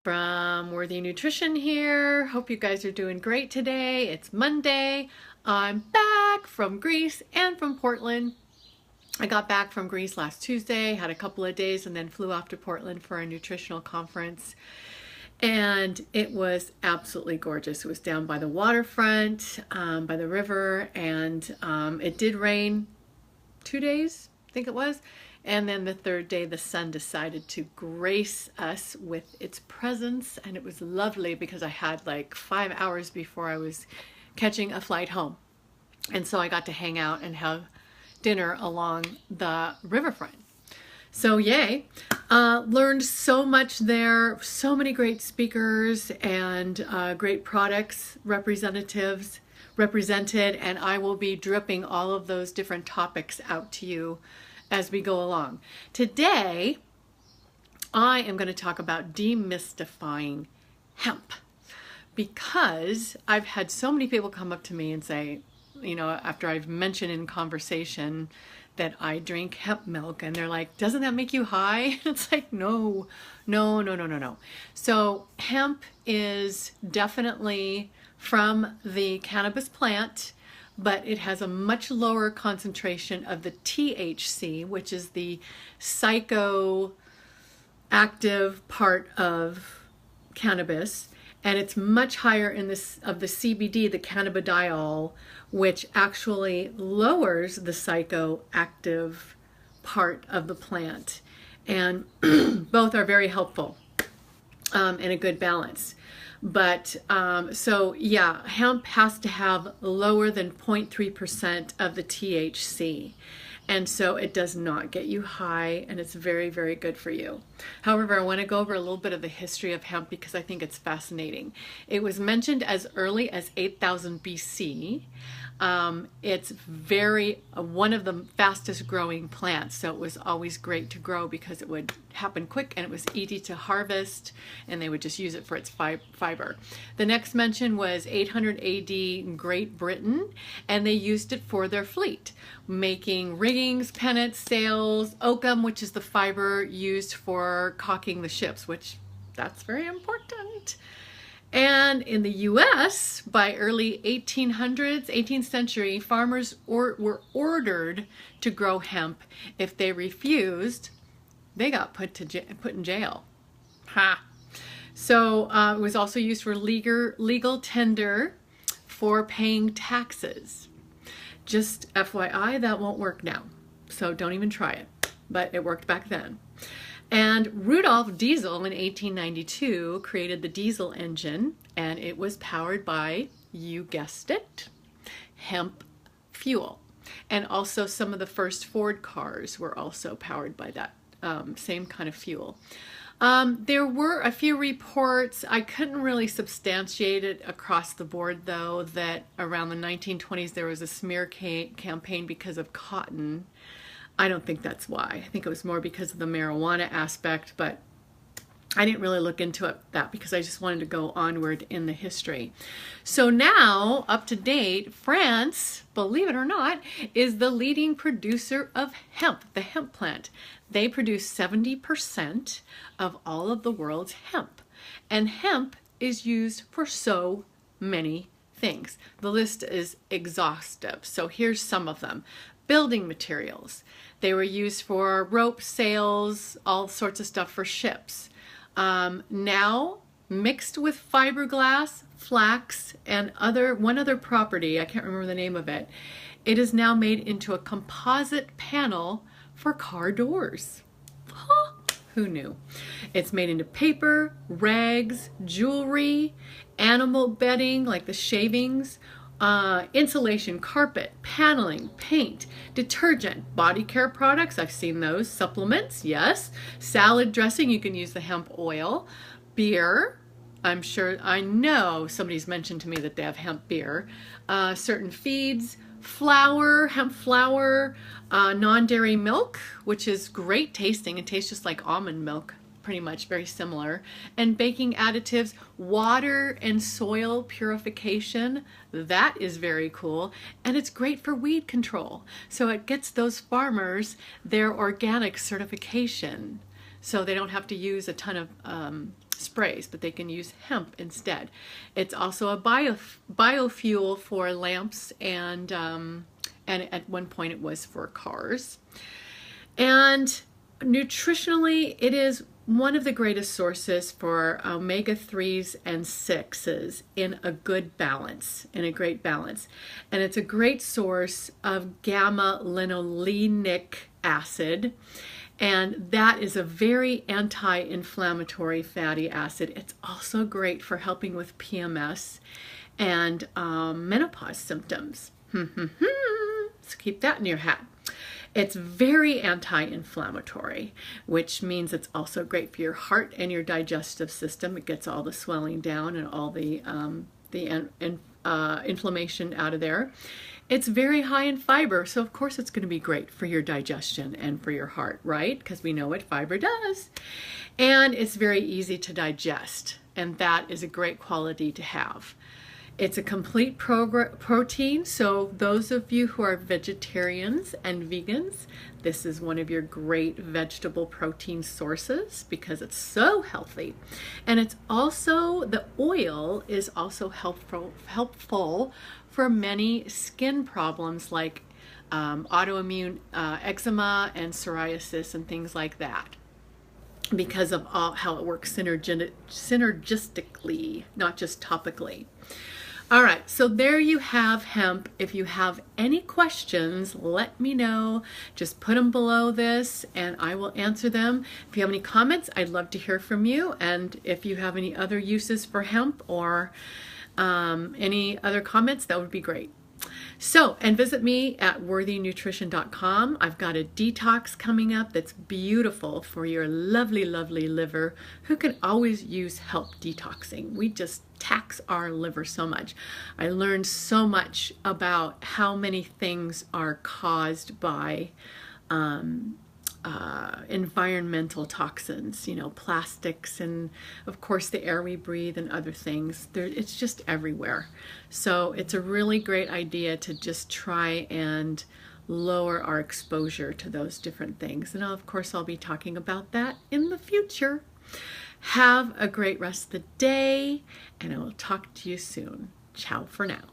From Worthy Nutrition here. Hope you guys are doing great today. It's Monday. I'm back from Greece and from Portland. I got back from Greece last Tuesday, had a couple of days, and then flew off to Portland for a nutritional conference. And it was absolutely gorgeous. It was down by the waterfront, by the river, and it did rain 2 days, I think it was. And then the third day, the sun decided to grace us with its presence. And it was lovely because I had like 5 hours before I was catching a flight home. And so I got to hang out and have dinner along the riverfront. So yay, learned so much there, so many great speakers and great products represented, and I will be dripping all of those different topics out to you as we go along. Today, I am going to talk about demystifying hemp, because I've had so many people come up to me and say, you know, after I've mentioned in conversation that I drink hemp milk, and they're like, doesn't that make you high? It's like, no. So hemp is definitely from the cannabis plant, but it has a much lower concentration of the THC, which is the psychoactive part of cannabis, and it's much higher in this of the CBD, the cannabidiol, which actually lowers the psychoactive part of the plant, and both are very helpful in a good balance. But so yeah, hemp has to have lower than 0.3% of the THC. And so it does not get you high, and it's very, very good for you. However, I want to go over a little bit of the history of hemp because I think it's fascinating. It was mentioned as early as 8000 BC. It's one of the fastest growing plants, so it was always great to grow because it would happen quick and it was easy to harvest, and they would just use it for its fiber. The next mention was 800 AD in Great Britain, and they used it for their fleet, making riggings, pennants, sails, oakum, which is the fiber used for caulking the ships, which that's very important. And in the US, by early 1800s, 18th century, farmers were ordered to grow hemp. If they refused, they got put in jail. Ha! So it was also used for legal tender for paying taxes. Just FYI, that won't work now. So don't even try it. But it worked back then. And Rudolf Diesel in 1892 created the diesel engine, and it was powered by, you guessed it, hemp fuel. And also some of the first Ford cars were also powered by that same kind of fuel. There were a few reports, I couldn't really substantiate it across the board though, that around the 1920s there was a smear campaign because of cotton. I don't think that's why. I think it was more because of the marijuana aspect, but I didn't really look into that because I just wanted to go onward in the history. So now, up to date, France, believe it or not, is the leading producer of hemp, the hemp plant. They produce 70% of all of the world's hemp. And hemp is used for so many things. The list is exhaustive, so here's some of them. Building materials. They were used for ropes, sails, all sorts of stuff for ships. Now, mixed with fiberglass, flax, and one other property, I can't remember the name of it, it is now made into a composite panel for car doors. Huh? Who knew? It's made into paper, rags, jewelry, animal bedding like the shavings, insulation, carpet, paneling, paint, detergent, body care products, I've seen those, supplements, yes, salad dressing, you can use the hemp oil, beer, I know somebody's mentioned to me that they have hemp beer, certain feeds, flour, hemp flour, non-dairy milk, which is great tasting, it tastes just like almond milk, pretty much very similar, and baking additives, water and soil purification, that is very cool, and it's great for weed control. So it gets those farmers their organic certification, so they don't have to use a ton of sprays, but they can use hemp instead. It's also a biofuel for lamps, and at one point it was for cars. And nutritionally, it is one of the greatest sources for omega-3s and 6s in a good balance, in a great balance. And it's a great source of gamma-linolenic acid, and that is a very anti-inflammatory fatty acid. It's also great for helping with PMS and menopause symptoms. So keep that in your hat. It's very anti-inflammatory, which means it's also great for your heart and your digestive system. It gets all the swelling down and all the inflammation out of there. It's very high in fiber, so of course it's going to be great for your digestion and for your heart, right? Because we know what fiber does. And it's very easy to digest, and that is a great quality to have. It's a complete protein, so those of you who are vegetarians and vegans, this is one of your great vegetable protein sources because it's so healthy. And it's also, the oil is also helpful for many skin problems like autoimmune eczema and psoriasis and things like that, because of how it works synergistically, not just topically. All right, so there you have hemp. If you have any questions, let me know. Just put them below this and I will answer them. If you have any comments, I'd love to hear from you. And if you have any other uses for hemp or any other comments, that would be great. So, and visit me at worthynutrition.com. I've got a detox coming up that's beautiful for your lovely, lovely liver, who can always use help detoxing. We just tax our liver so much. I learned so much about how many things are caused by environmental toxins, you know, plastics, and of course the air we breathe and other things. It's just everywhere. So it's a really great idea to just try and lower our exposure to those different things. And of course I'll be talking about that in the future. Have a great rest of the day, and I will talk to you soon. Ciao for now.